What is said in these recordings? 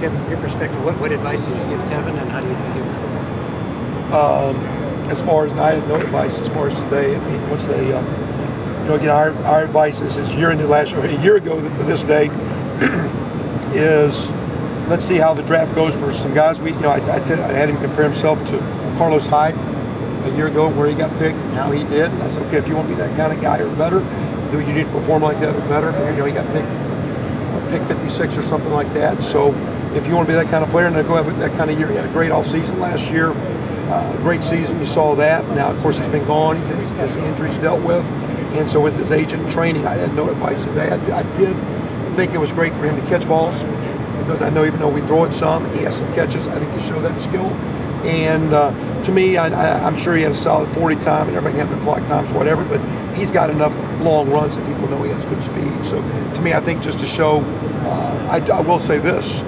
your perspective, what advice did you give Tevin, and how do you think he As far as, I had no advice as far as today. I mean, once they, again, our advice is a year ago this day is let's see how the draft goes for some guys. I had him compare himself to Carlos Hyde a year ago, where he got picked and how he did. And I said, okay, if you want to be that kind of guy or better, do you need to perform like that or better? And, he got picked 56 or something like that. So if you want to be that kind of player and go have that kind of year, he had a great offseason last year. Great season, you saw that. Now, of course, he's been gone. He's had his injuries dealt with. And so with his agent training, I had no advice today. I did think it was great for him to catch balls, because I know even though we throw it some, he has some catches. I think he showed that skill. And to me, I'm sure he had a solid 40 time, and everybody can have their clock times, whatever, but he's got enough long runs that people know he has good speed. So to me, I think just to show, I will say this,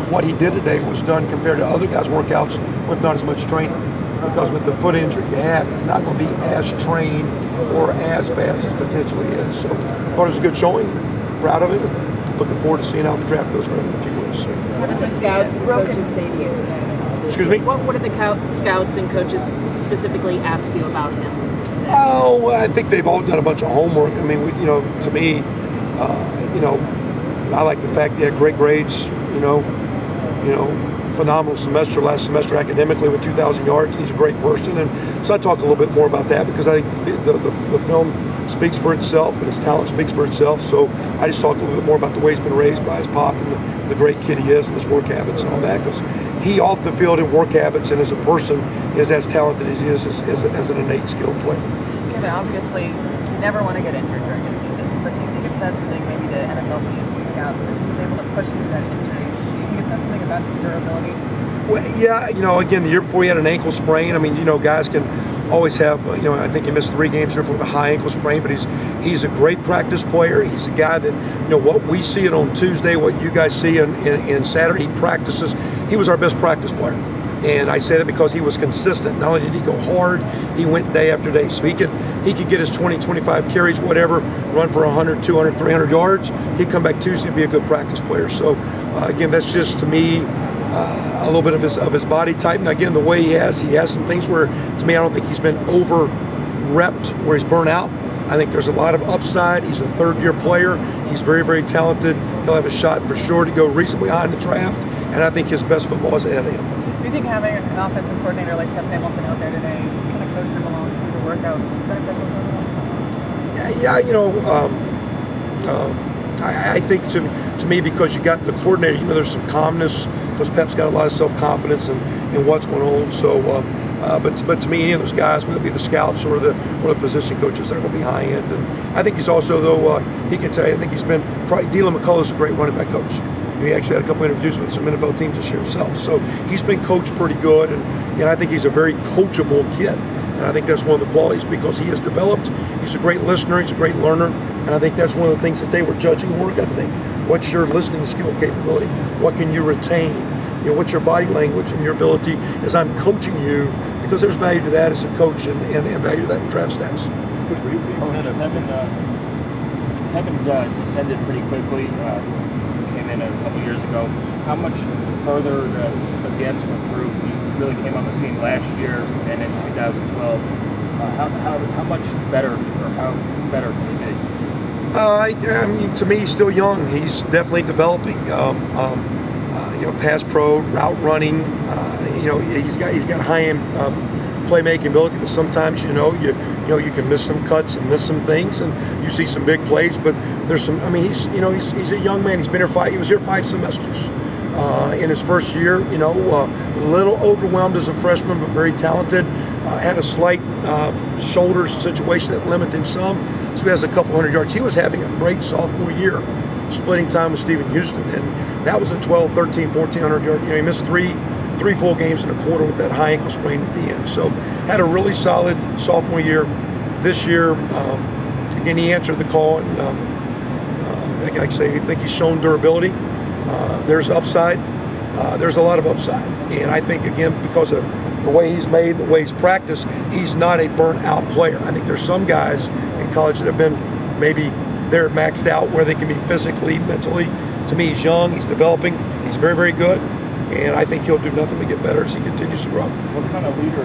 what he did today was done compared to other guys' workouts with not as much training. Because with the foot injury you have, it's not going to be as trained or as fast as potentially is. So I thought it was a good showing, proud of it, and looking forward to seeing how the draft goes for him in a few weeks. What did the scouts and coaches say to you today? Excuse me? What did the scouts and coaches specifically ask you about him today? Oh, I think they've all done a bunch of homework. I mean, to me, I like the fact he had great grades, phenomenal last semester academically with 2,000 yards. He's a great person. And so I talk a little bit more about that, because I think the film speaks for itself and his talent speaks for itself. So I just talk a little bit more about the way he's been raised by his pop and the great kid he is and his work habits and all that, because he off the field in work habits and as a person is as talented as he is as an innate skilled player. Kevin, obviously you never want to get injured during the season, but do you think it says something maybe to NFL teams and scouts that he was able to push through that injury? Do you think it says something about his durability? Well, yeah, again, the year before he had an ankle sprain. I mean, guys can always have, I think he missed 3 games here with a high ankle sprain, but he's a great practice player. He's a guy that, what we see it on Tuesday, what you guys see in Saturday, he practices. He was our best practice player. And I say that because he was consistent. Not only did he go hard, he went day after day. So he could get his 20, 25 carries, whatever, run for 100, 200, 300 yards. He'd come back Tuesday and be a good practice player. So, again, that's just, to me, a little bit of his body type. And again, the way he has some things where, to me, I don't think he's been over-repped where he's burnt out. I think there's a lot of upside. He's a third-year player. He's very, very talented. He'll have a shot for sure to go reasonably high in the draft. And I think his best football is ahead of him. Do you think having an offensive coordinator like Kevin Hamilton out there today kind of coached him along through the workout is beneficial to him? I think to me, because you got the coordinator, there's some calmness, because Pep's got a lot of self-confidence in what's going on. So, but to me, any of those guys, whether it be the scouts or the position coaches, they're going to be high end. And I think he's also, though, he can tell you, I think he's been probably, Dylan McCullough's a great running back coach. He actually had a couple interviews with some NFL teams this year himself. So he's been coached pretty good, and I think he's a very coachable kid. And I think that's one of the qualities, because he has developed. He's a great listener. He's a great learner. And I think that's one of the things that they were judging work ethic. What's your listening skill capability? What can you retain? What's your body language and your ability as I'm coaching you? Because there's value to that as a coach and value to that in draft status. Tevin's ascended pretty quickly. Came in a couple years ago. How much further does he have to improve? He really came on the scene last year and in 2012. How much better, or how better can he be? I mean, to me, he's still young. He's definitely developing. Pass pro, route running. He's got high-end playmaking ability. But sometimes, you can miss some cuts and miss some things, and you see some big plays. But there's some. I mean, he's a young man. He's been here He was here 5 semesters. In his first year, a little overwhelmed as a freshman, but very talented. Had a slight shoulder situation that limited him some, so he has a couple hundred yards. He was having a great sophomore year, splitting time with Stephen Houston, and that was a 12, 13, 1,400 yard. He missed three full games in a quarter with that high ankle sprain at the end. So had a really solid sophomore year. This year, again, he answered the call, and like I say, I think he's shown durability. There's upside. There's a lot of upside, and I think, again, because of the way he's made, the way he's practiced, he's not a burnt-out player. I think there's some guys in college that have been maybe they're maxed out where they can be physically, mentally. To me, he's young, he's developing, he's very, very good, and I think he'll do nothing but get better as he continues to grow. What kind of leader